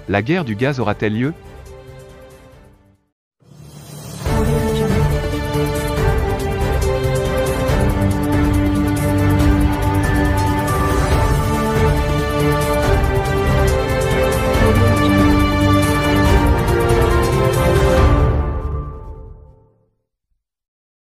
La guerre du gaz aura-t-elle lieu?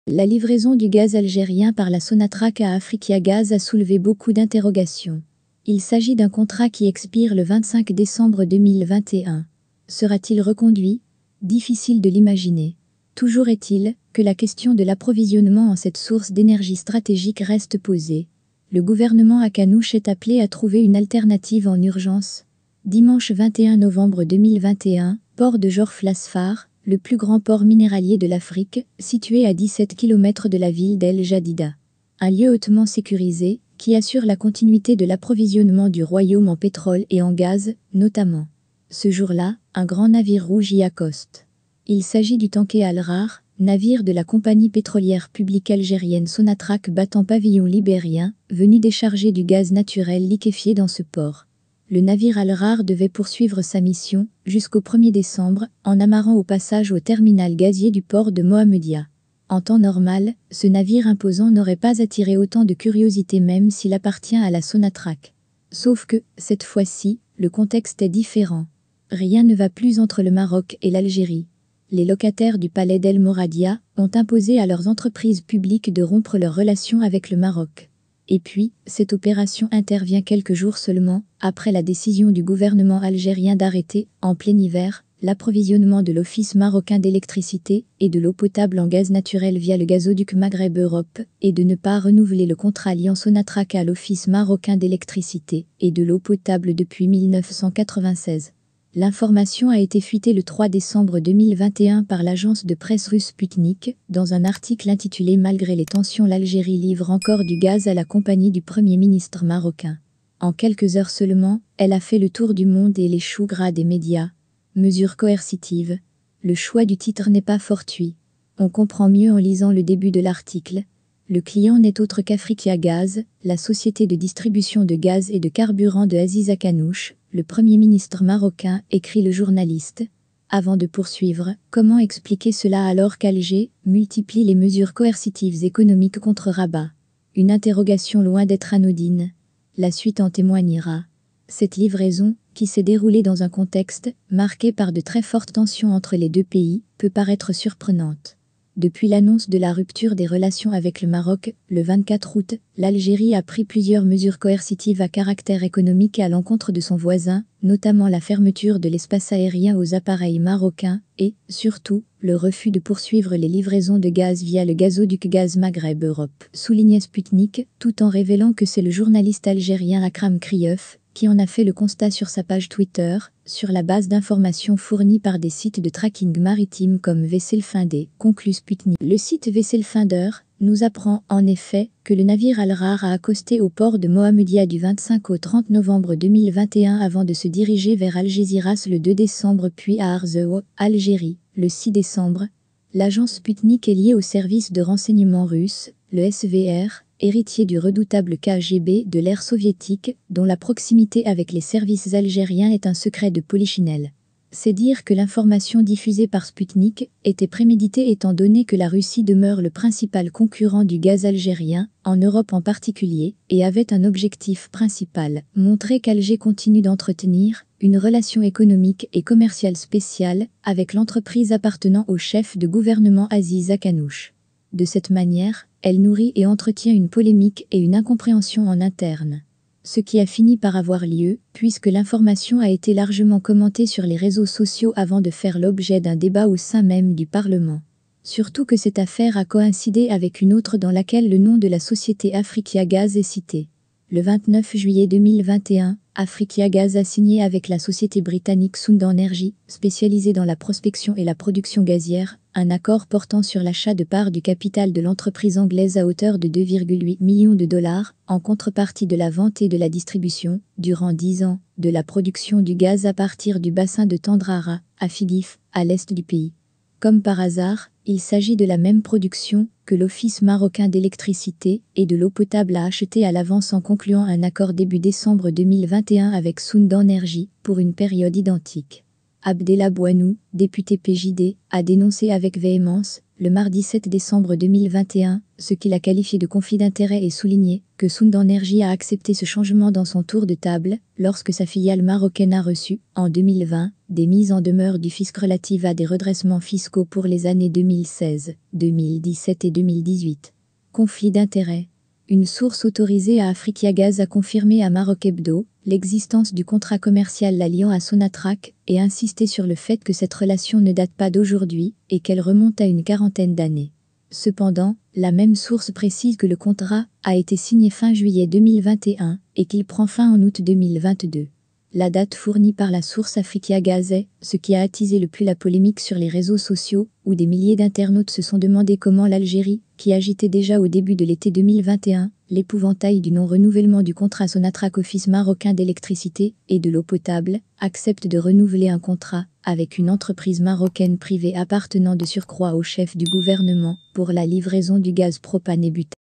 La livraison du gaz algérien par la Sonatrach à Africa Gaz a soulevé beaucoup d'interrogations. Il s'agit d'un contrat qui expire le 25 décembre 2021. Sera-t-il reconduit? Difficile de l'imaginer. Toujours est-il que la question de l'approvisionnement en cette source d'énergie stratégique reste posée. Le gouvernement Akanouche est appelé à trouver une alternative en urgence. Dimanche 21 novembre 2021, port de Jorf Lasfar, le plus grand port minéralier de l'Afrique, situé à 17 km de la ville d'El Jadida. Un lieu hautement sécurisé, qui assure la continuité de l'approvisionnement du royaume en pétrole et en gaz, notamment. Ce jour-là, un grand navire rouge y accoste. Il s'agit du Tanké Al-Rar, navire de la compagnie pétrolière publique algérienne Sonatrach battant pavillon libérien, venu décharger du gaz naturel liquéfié dans ce port. Le navire Al-Rar devait poursuivre sa mission, jusqu'au 1er décembre, en amarrant au passage au terminal gazier du port de Mohammedia. En temps normal, ce navire imposant n'aurait pas attiré autant de curiosité même s'il appartient à la Sonatrach. Sauf que, cette fois-ci, le contexte est différent. Rien ne va plus entre le Maroc et l'Algérie. Les locataires du palais d'El Mouradia ont imposé à leurs entreprises publiques de rompre leurs relations avec le Maroc. Et puis, cette opération intervient quelques jours seulement, après la décision du gouvernement algérien d'arrêter, en plein hiver, l'approvisionnement de l'Office marocain d'électricité et de l'eau potable en gaz naturel via le gazoduc Maghreb Europe, et de ne pas renouveler le contrat liant Sonatrach à l'Office marocain d'électricité et de l'eau potable depuis 1996. L'information a été fuitée le 3 décembre 2021 par l'agence de presse russe Sputnik, dans un article intitulé « Malgré les tensions, l'Algérie livre encore du gaz à la compagnie du Premier ministre marocain ». En quelques heures seulement, elle a fait le tour du monde et les choux gras des médias. Mesure coercitive. Le choix du titre n'est pas fortuit. On comprend mieux en lisant le début de l'article. Le client n'est autre qu'Africa Gaz, la société de distribution de gaz et de carburant de Aziz Akanouche, le Premier ministre marocain, écrit le journaliste. Avant de poursuivre, comment expliquer cela alors qu'Alger multiplie les mesures coercitives économiques contre Rabat? Une interrogation loin d'être anodine. La suite en témoignera. Cette livraison, qui s'est déroulée dans un contexte marqué par de très fortes tensions entre les deux pays, peut paraître surprenante. Depuis l'annonce de la rupture des relations avec le Maroc, le 24 août, l'Algérie a pris plusieurs mesures coercitives à caractère économique à l'encontre de son voisin, notamment la fermeture de l'espace aérien aux appareils marocains et, surtout, le refus de poursuivre les livraisons de gaz via le gazoduc Gaz Maghreb Europe, soulignait Sputnik, tout en révélant que c'est le journaliste algérien Akram Krieuf qui en a fait le constat sur sa page Twitter, sur la base d'informations fournies par des sites de tracking maritime comme Vesselfinder, conclut Sputnik. Le site Vesselfinder nous apprend en effet que le navire Al-Rar a accosté au port de Mohammedia du 25 au 30 novembre 2021 avant de se diriger vers Algésiras le 2 décembre puis à Arzeu, Algérie, le 6 décembre. L'agence Sputnik est liée au service de renseignement russe, le SVR, héritier du redoutable KGB de l'ère soviétique, dont la proximité avec les services algériens est un secret de polichinelle. C'est dire que l'information diffusée par Sputnik était préméditée étant donné que la Russie demeure le principal concurrent du gaz algérien, en Europe en particulier, et avait un objectif principal, montrer qu'Alger continue d'entretenir une relation économique et commerciale spéciale avec l'entreprise appartenant au chef de gouvernement Aziz Akanouche. De cette manière, elle nourrit et entretient une polémique et une incompréhension en interne. Ce qui a fini par avoir lieu, puisque l'information a été largement commentée sur les réseaux sociaux avant de faire l'objet d'un débat au sein même du Parlement. Surtout que cette affaire a coïncidé avec une autre dans laquelle le nom de la société Africa Gaz est cité. Le 29 juillet 2021, Africa Gaz a signé avec la société britannique Sound Energy, spécialisée dans la prospection et la production gazière, un accord portant sur l'achat de parts du capital de l'entreprise anglaise à hauteur de 2,8 millions de dollars, en contrepartie de la vente et de la distribution, durant 10 ans, de la production du gaz à partir du bassin de Tendrara, à Figif, à l'est du pays. Comme par hasard, il s'agit de la même production que l'Office marocain d'électricité et de l'eau potable a acheté à l'avance en concluant un accord début décembre 2021 avec Sound-Energy pour une période identique. Abdellah Bouanou, député PJD, a dénoncé avec véhémence, le mardi 7 décembre 2021, ce qu'il a qualifié de conflit d'intérêts et souligné que Sound-Energy a accepté ce changement dans son tour de table lorsque sa filiale marocaine a reçu, en 2020, des mises en demeure du fisc relatives à des redressements fiscaux pour les années 2016, 2017 et 2018. Conflit d'intérêts. Une source autorisée à Afriquiagaz a confirmé à Maroc Hebdo l'existence du contrat commercial l'alliant à Sonatrach et insisté sur le fait que cette relation ne date pas d'aujourd'hui et qu'elle remonte à une quarantaine d'années. Cependant, la même source précise que le contrat a été signé fin juillet 2021 et qu'il prend fin en août 2022. La date fournie par la source Afriquiagaz est ce qui a attisé le plus la polémique sur les réseaux sociaux, où des milliers d'internautes se sont demandé comment l'Algérie, qui agitait déjà au début de l'été 2021 l'épouvantail du non-renouvellement du contrat Sonatrach Office marocain d'électricité et de l'eau potable, accepte de renouveler un contrat avec une entreprise marocaine privée appartenant de surcroît au chef du gouvernement pour la livraison du gaz propane et butane.